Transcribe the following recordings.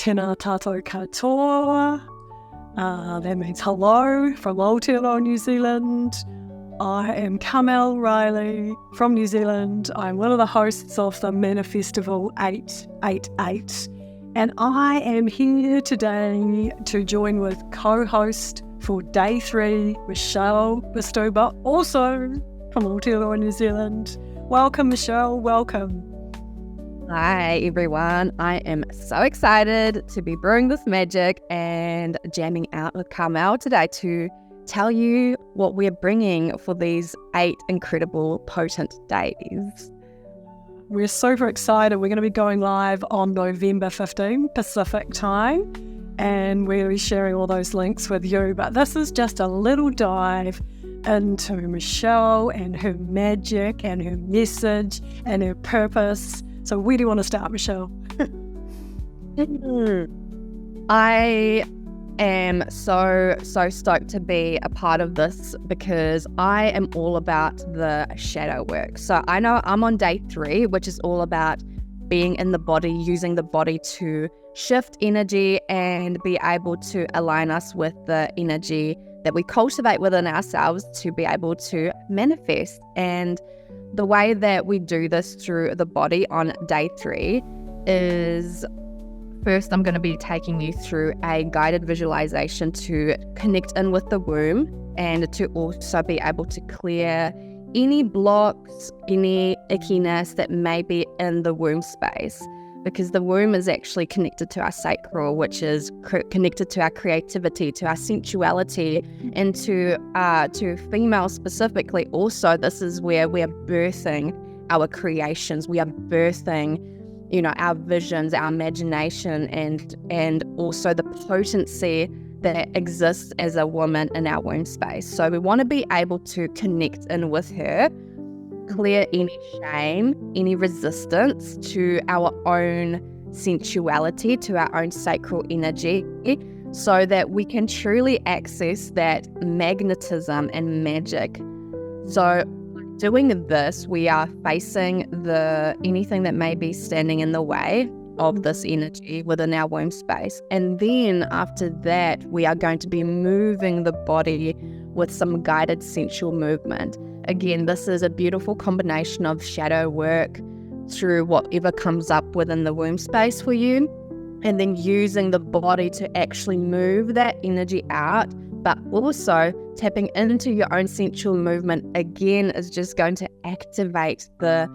Tēnā tātou katoa. That means hello from Aotearoa, New Zealand. I am Carmelle Riley from New Zealand. I'm one of the hosts of the Manifestival 888. And I am here today to join with co-host for day 3, Michelle Wistuba, also from Aotearoa, New Zealand. Welcome, Michelle. Welcome. Hi, everyone. I am so excited to be brewing this magic and jamming out with Carmelle today to tell you what we're bringing for these 8 incredible, potent days. We're super excited. We're going to be going live on November 15 Pacific time, and we'll be sharing all those links with you. But this is just a little dive into Michelle and her magic and her message and her purpose. So where do you want to start, Michelle? I am so stoked to be a part of this because I am all about the shadow work. So I know I'm on day 3, which is all about being in the body, using the body to shift energy and be able to align us with the energy that we cultivate within ourselves to be able to manifest. And the way that we do this through the body on day 3 is, first I'm going to be taking you through a guided visualization to connect in with the womb and to also be able to clear any blocks, any ickiness that may be in the womb space. Because the womb is actually connected to our sacral, which is connected to our creativity, to our sensuality, and to females specifically. Also, this is where we are birthing our creations. We are birthing, our visions, our imagination, and also the potency that exists as a woman in our womb space. So we want to be able to connect in with her, clear any shame, any resistance to our own sensuality, to our own sacral energy, so that we can truly access that magnetism and magic. So doing this, we are facing anything that may be standing in the way of this energy within our womb space. And then after that, we are going to be moving the body with some guided sensual movement. Again, this is a beautiful combination of shadow work through whatever comes up within the womb space for you, and then using the body to actually move that energy out, but also tapping into your own sensual movement again is just going to activate the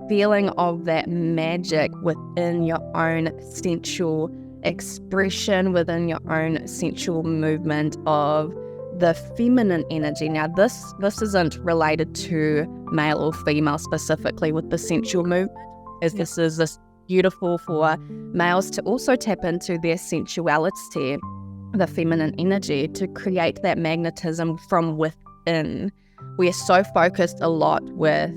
feeling of that magic within your own sensual expression, within your own sensual movement of the feminine energy. Now, this isn't related to male or female specifically with the sensual movement, as this is this beautiful for males to also tap into their sensuality, the feminine energy, to create that magnetism from within. We are so focused a lot with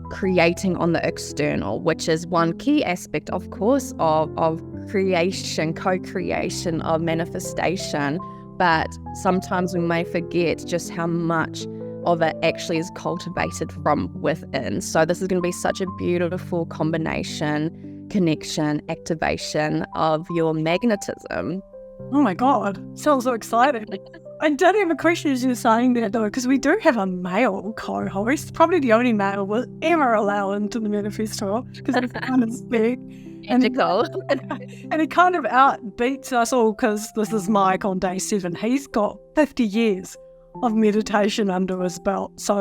creating on the external, which is one key aspect, of course, of creation, co-creation, of manifestation. But sometimes we may forget just how much of it actually is cultivated from within. So this is going to be such a beautiful combination, connection, activation of your magnetism. Oh my God, sounds so exciting. I don't have a question as you're saying that though, because we do have a male co-host, probably the only male we'll ever allow into the Manifestival, because it's kind of big. And it kind of outbeats us all because this is Mike on day 7. He's got 50 years of meditation under his belt. So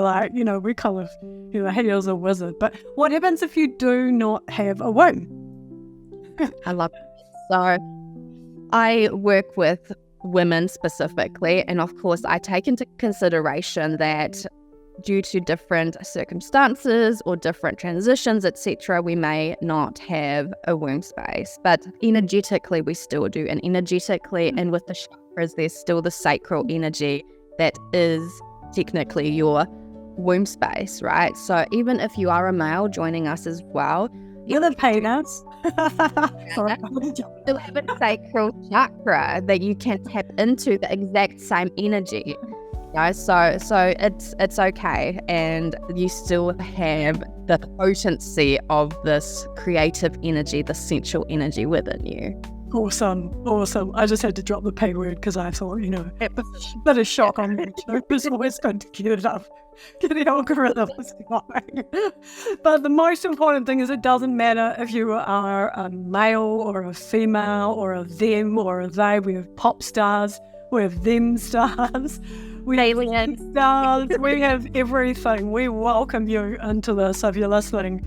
we kind of, he is a wizard. But what happens if you do not have a womb? I love it. So I work with women specifically, and of course I take into consideration that due to different circumstances or different transitions, etc., we may not have a womb space, but energetically we still do. And energetically, and with the chakras, there's still the sacral energy that is technically your womb space, right? So even if you are a male joining us as well, you're the penis. You have a sacral chakra that you can tap into the exact same energy. So it's okay, and you still have the potency of this creative energy, the sensual energy within you. Awesome. I just had to drop the P word because I thought, bit of shock on YouTube. It's always going to get it up, get the algorithms going. But the most important thing is it doesn't matter if you are a male or a female or a them or a they. We have pop stars, we have them stars, we have alien stars, we have everything. We welcome you into this. So if you're listening,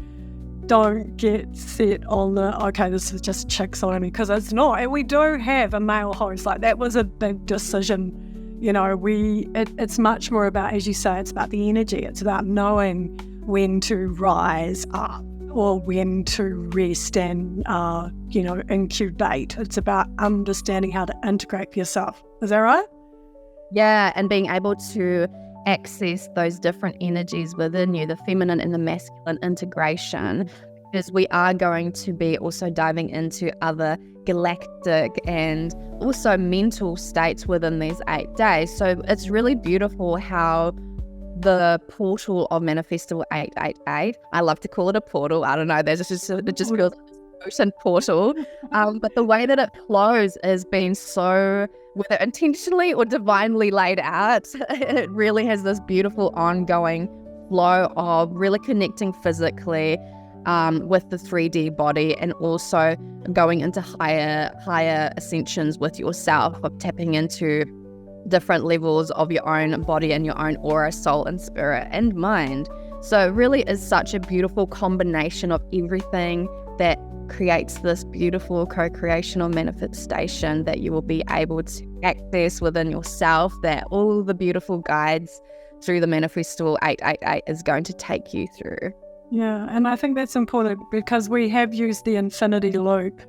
don't get set on this is just chicks only, because it's not. And we do have a male host. Like, that was a big decision. It's much more about, as you say, it's about the energy. It's about knowing when to rise up or when to rest and, incubate. It's about understanding how to integrate yourself. Is that right? Yeah, and being able to access those different energies within you, the feminine and the masculine integration, because we are going to be also diving into other galactic and also mental states within these 8 days. So it's really beautiful how the portal of Manifestival 888, I love to call it a portal, I don't know, it just feels like an ocean portal, but the way that it flows has been so, whether intentionally or divinely laid out, it really has this beautiful ongoing flow of really connecting physically with the 3D body, and also going into higher ascensions with yourself, of tapping into different levels of your own body and your own aura, soul and spirit and mind. So it really is such a beautiful combination of everything that creates this beautiful co-creational manifestation that you will be able to access within yourself, that all the beautiful guides through the Manifestival 888 is going to take you through. Yeah, and I think that's important because we have used the infinity loop,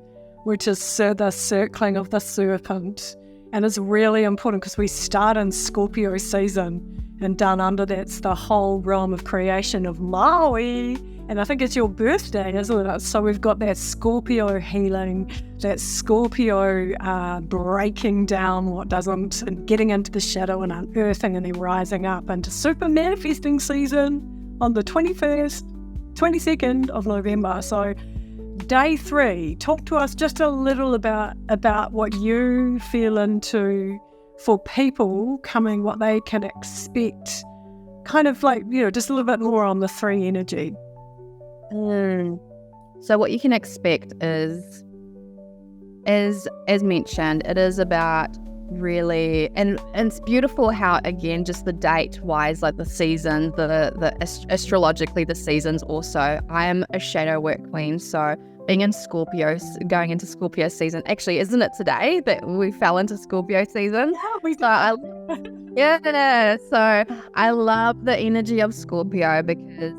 which is the circling of the serpent, and it's really important because we start in Scorpio season, and down under that's the whole realm of creation of Maui. And I think it's your birthday, isn't it? So we've got that Scorpio healing, that Scorpio breaking down what doesn't, and getting into the shadow and unearthing, and then rising up into super manifesting season on the 21st, 22nd of November. So day 3, talk to us just a little about what you feel into for people coming, what they can expect, kind of like, just a little bit more on the 3 energy. So what you can expect is, as mentioned, it is about really, and it's beautiful how, again, just the date wise, like the season, the astrologically the seasons also. I am a shadow work queen, so being in Scorpio, going into Scorpio season, actually, isn't it today that we fell into Scorpio season? Yeah, we did. So I love the energy of Scorpio because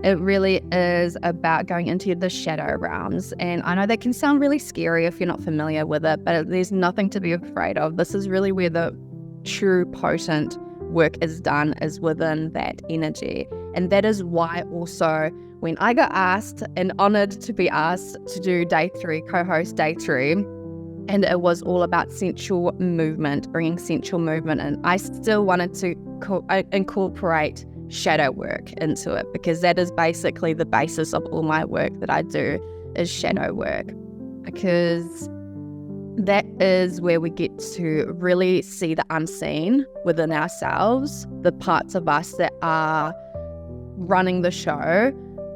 it really is about going into the shadow realms. And I know that can sound really scary if you're not familiar with it, but there's nothing to be afraid of. This is really where the true potent work is done, is within that energy. And that is why also when I got asked and honored to be asked to do day 3, co-host day 3, and it was all about sensual movement, bringing sensual movement in, I still wanted to incorporate shadow work into it, because that is basically the basis of all my work that I do, is shadow work, because that is where we get to really see the unseen within ourselves, the parts of us that are running the show.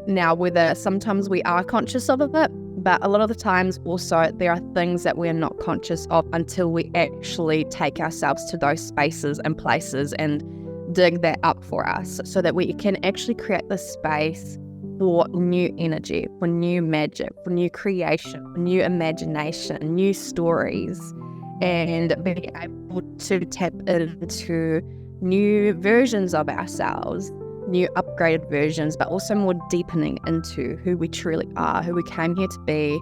Now, whether sometimes we are conscious of it, but a lot of the times also there are things that we're not conscious of until we actually take ourselves to those spaces and places and dig that up for us, so that we can actually create the space for new energy, for new magic, for new creation, for new imagination, new stories, and being able to tap into new versions of ourselves, new upgraded versions, but also more deepening into who we truly are, who we came here to be,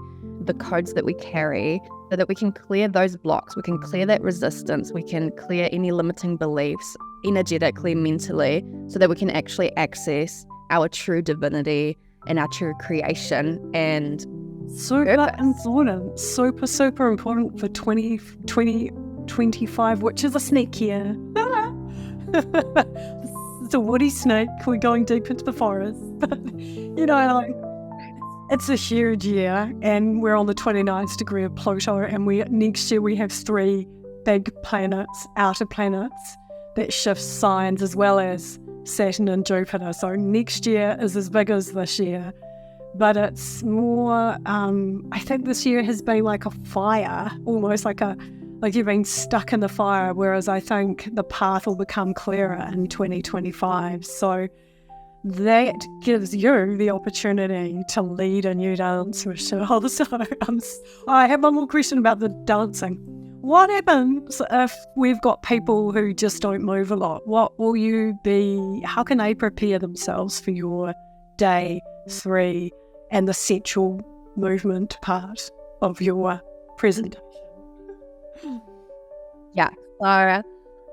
the codes that we carry, so that we can clear those blocks, we can clear that resistance, we can clear any limiting beliefs energetically, mentally, so that we can actually access our true divinity and our true creation. And super important, super important for 2025, which is a snake year. It's a woody snake. We're going deep into the forest. But, it's a huge year, and we're on the 29th degree of Pluto, and next year we have 3 big planets, outer planets, that shift signs, as well as Saturn and Jupiter. So next year is as big as this year, but it's more, I think this year has been like a fire, almost like you've been stuck in the fire, whereas I think the path will become clearer in 2025. So that gives you the opportunity to lead a new dance, Michelle. So I have one more question about the dancing. What happens if we've got people who just don't move a lot? What will you be, how can they prepare themselves for your day 3 and the sensual movement part of your presentation? Yeah, so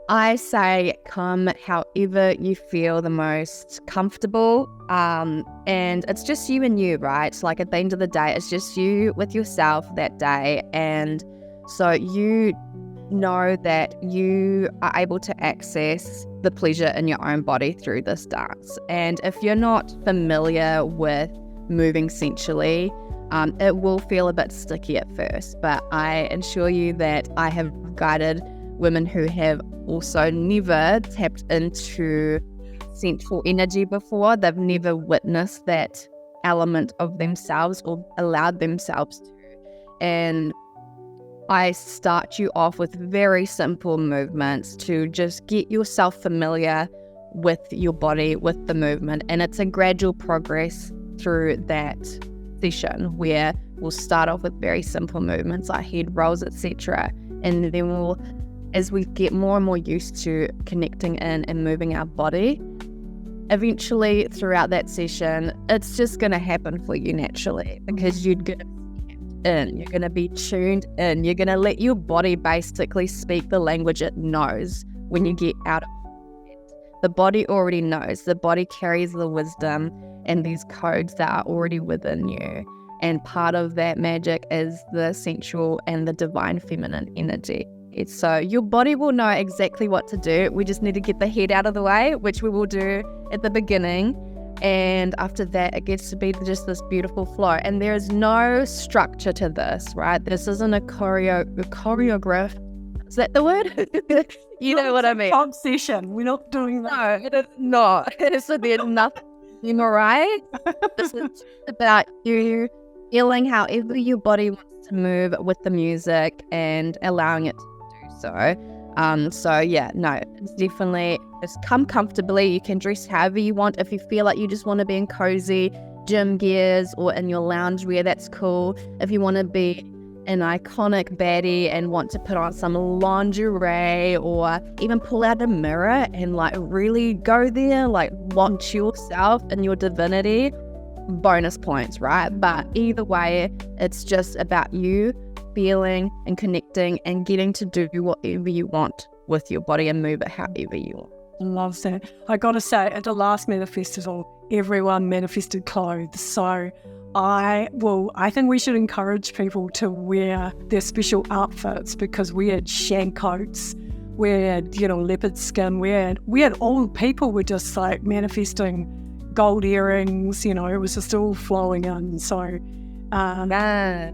I say come however you feel the most comfortable, and it's just you and you, right? Like at the end of the day, it's just you with yourself that day, and so you know that you are able to access the pleasure in your own body through this dance. And if you're not familiar with moving sensually, it will feel a bit sticky at first, but I assure you that I have guided women who have also never tapped into sensual energy before. They've never witnessed that element of themselves or allowed themselves to. And I start you off with very simple movements to just get yourself familiar with your body, with the movement. And it's a gradual progress through that session where we'll start off with very simple movements like head rolls, etc. And then we'll, as we get more and more used to connecting in and moving our body, eventually throughout that session, it's just going to happen for you naturally, because you're going to be in, you're going to be tuned in, you're going to let your body basically speak the language it knows when you get out of it. The body already knows, the body carries the wisdom and these codes that are already within you. And part of that magic is the sensual and the divine feminine energy. So your body will know exactly what to do. We just need to get the head out of the way, which we will do at the beginning. And after that, it gets to be just this beautiful flow. And there is no structure to this, right? This isn't a choreograph. Is that the word? You know what I mean? Obsession. We're not doing that. No, it is not. There's nothing, all right? This is about you feeling however your body wants to move with the music and allowing it to do so. So yeah, no, it's definitely, just come comfortably. You can dress however you want. If you feel like you just want to be in cozy gym gears or in your loungewear, that's cool. If you want to be an iconic baddie and want to put on some lingerie, or even pull out a mirror and like really go there, like watch yourself and your divinity, bonus points, right? But either way, it's just about you feeling and connecting and getting to do whatever you want with your body and move it however you want. Love that. I gotta say, at the last Manifestival, everyone manifested clothes. So I think we should encourage people to wear their special outfits, because we had shag coats, we had, leopard skin, we had all people were just like manifesting gold earrings, it was just all flowing in. So yeah,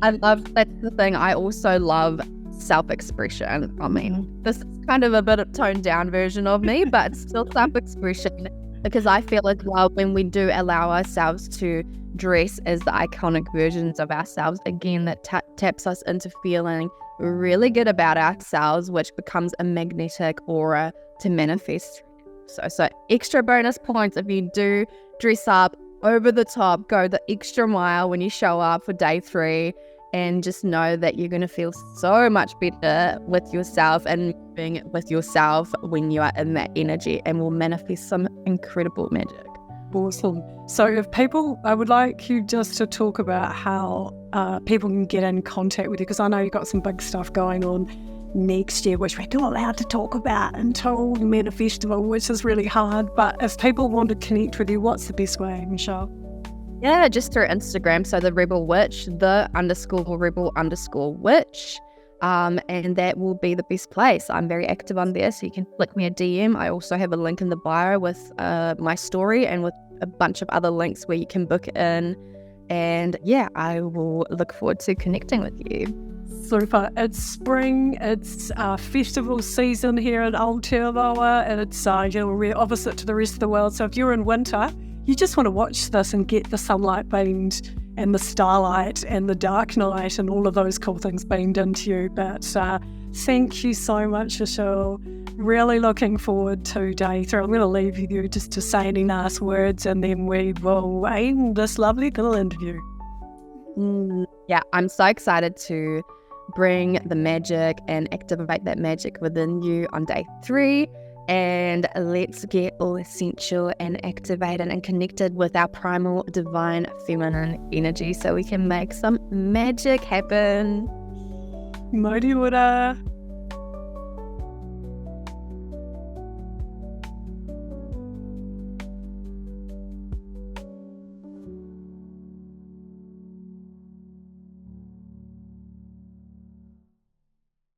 I love, that's the thing. I also love self-expression. I mean, this is kind of a bit of toned down version of me, but it's still self-expression, because I feel as well, when we do allow ourselves to dress as the iconic versions of ourselves, again, that taps us into feeling really good about ourselves, which becomes a magnetic aura to manifest. So extra bonus points if you do dress up over the top, go the extra mile when you show up for day 3, and just know that you're going to feel so much better with yourself and being with yourself when you are in that energy, and will manifest some incredible magic. Awesome. So I would like you just to talk about how people can get in contact with you, because I know you've got some big stuff going on next year, which we're not allowed to talk about until the Manifestival, which is really hard. But if people want to connect with you, what's the best way, Michelle? Yeah, just through Instagram. So the Rebel Witch, _Rebel_Witch. And that will be the best place. I'm very active on there, so you can flick me a DM. I also have a link in the bio with my story, and with a bunch of other links where you can book in And yeah, I will look forward to connecting with you. Super. It's spring. It's festival season here in Aotearoa, and it's we're opposite to the rest of the world. So if you're in winter, you just want to watch this and get the sunlight beamed and the starlight and the dark night and all of those cool things beamed into you. But thank you so much, Michelle. Really looking forward to day 3. I'm going to leave you just to say any last words, and then we will end this lovely little interview. Yeah, I'm so excited to bring the magic and activate that magic within you on day 3. And let's get all essential and activated and connected with our primal divine feminine energy so we can make some magic happen. Mō te ora.